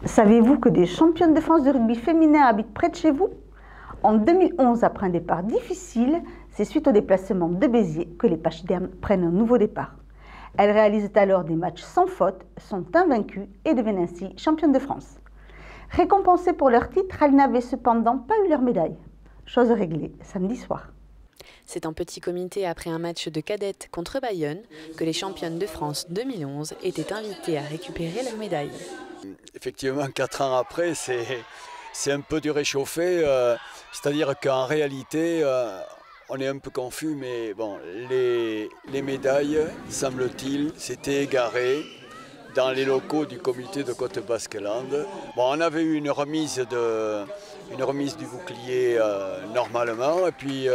Savez-vous que des championnes de France de rugby féminin habitent près de chez vous? En 2011, après un départ difficile, c'est suite au déplacement de Béziers que les Pachydermes prennent un nouveau départ. Elles réalisent alors des matchs sans faute, sont invaincues et deviennent ainsi championnes de France. Récompensées pour leur titre, elles n'avaient cependant pas eu leur médaille. Chose réglée samedi soir. C'est en petit comité après un match de cadettes contre Bayonne que les championnes de France 2011 étaient invitées à récupérer leur médaille. Effectivement, 4 ans après, c'est un peu du réchauffé, c'est-à-dire qu'en réalité, on est un peu confus, mais bon, les médailles, semble-t-il, s'étaient égarées dans les locaux du comité de Côte-Basque-Land. Bon, on avait eu une remise du bouclier normalement, et puis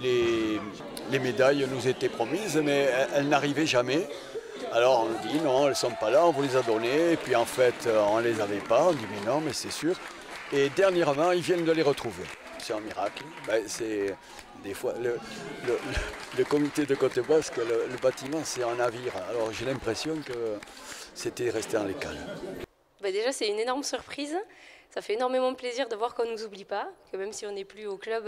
les médailles nous étaient promises, mais elles n'arrivaient jamais. Alors on dit non, elles ne sont pas là, on vous les a données, et puis en fait on ne les avait pas, on dit mais non, mais c'est sûr. Et dernièrement, ils viennent de les retrouver. C'est un miracle. Ben, c'est des fois le comité de Côte-Basque, le bâtiment c'est un navire. Alors j'ai l'impression que c'était resté dans les cales. Ben déjà c'est une énorme surprise. Ça fait énormément plaisir de voir qu'on ne nous oublie pas, que même si on n'est plus au club,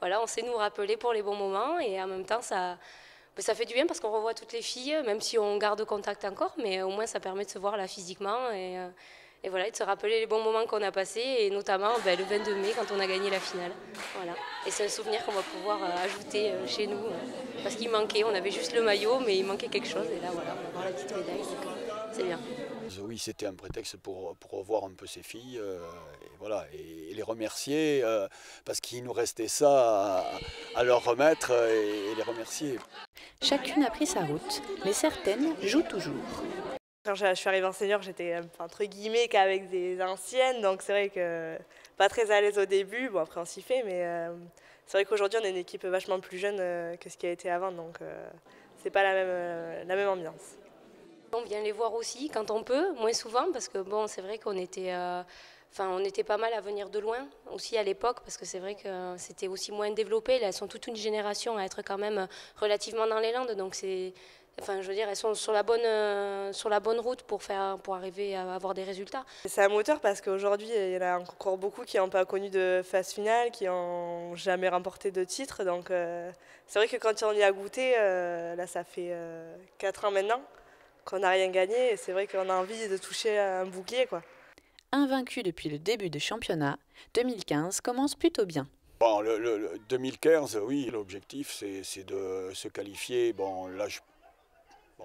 voilà, on sait nous rappeler pour les bons moments, et en même temps ça fait du bien parce qu'on revoit toutes les filles, même si on garde contact encore, mais au moins ça permet de se voir là physiquement et voilà, et de se rappeler les bons moments qu'on a passés, et notamment le 22 mai quand on a gagné la finale. Voilà. Et c'est un souvenir qu'on va pouvoir ajouter chez nous, parce qu'il manquait, on avait juste le maillot, mais il manquait quelque chose, et là voilà, on va voir la petite médaille, donc c'est bien. Oui, c'était un prétexte pour revoir un peu ces filles et, voilà, et les remercier parce qu'il nous restait ça à leur remettre et les remercier. Chacune a pris sa route, mais certaines jouent toujours. Quand je suis arrivée en senior, j'étais entre guillemets qu'avec des anciennes, donc c'est vrai que pas très à l'aise au début. Bon, après on s'y fait, mais c'est vrai qu'aujourd'hui on est une équipe vachement plus jeune que ce qui a été avant, donc c'est pas la même ambiance. On vient les voir aussi quand on peut, moins souvent, parce que bon, c'est vrai qu'on était, on était pas mal à venir de loin aussi à l'époque, parce que c'est vrai que c'était aussi moins développé. Là, elles sont toute une génération à être quand même relativement dans les Landes, donc c'est, je veux dire, elles sont sur la bonne route pour arriver à avoir des résultats. C'est un moteur parce qu'aujourd'hui, il y en a encore beaucoup qui n'ont pas connu de phase finale, qui n'ont jamais remporté de titre, donc c'est vrai que quand on y a goûté, là ça fait 4 ans maintenant qu'on n'a rien gagné, et c'est vrai qu'on a envie de toucher un bouclier, quoi. Invaincue depuis le début du championnat, 2015 commence plutôt bien. Bon, le 2015, oui, l'objectif c'est de se qualifier. Bon, là,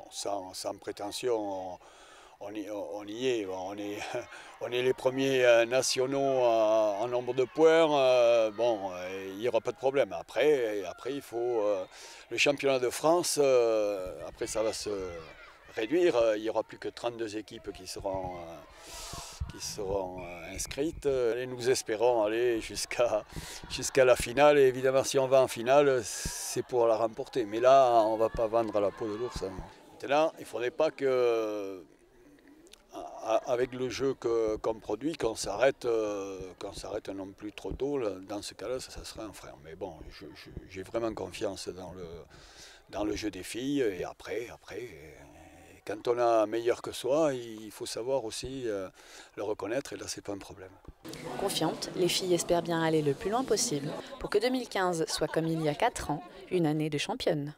sans prétention, on y est. On est les premiers nationaux en nombre de points. Bon, il n'y aura pas de problème. Après il faut le championnat de France. Après, ça va se réduire. Il n'y aura plus que 32 équipes qui seront inscrites. Et nous espérons aller jusqu'à la finale. Et évidemment, si on va en finale, c'est pour la remporter. Mais là, on ne va pas vendre la peau de l'ours. Maintenant, il ne faudrait pas que, avec le jeu qu'on produit, qu'on s'arrête non plus trop tôt. Dans ce cas-là, ça serait un frein. Mais bon, j'ai vraiment confiance dans le jeu des filles. Et après, quand on a meilleur que soi, il faut savoir aussi le reconnaître, et là, c'est pas un problème. Confiantes, les filles espèrent bien aller le plus loin possible pour que 2015 soit comme il y a 4 ans, une année de championne.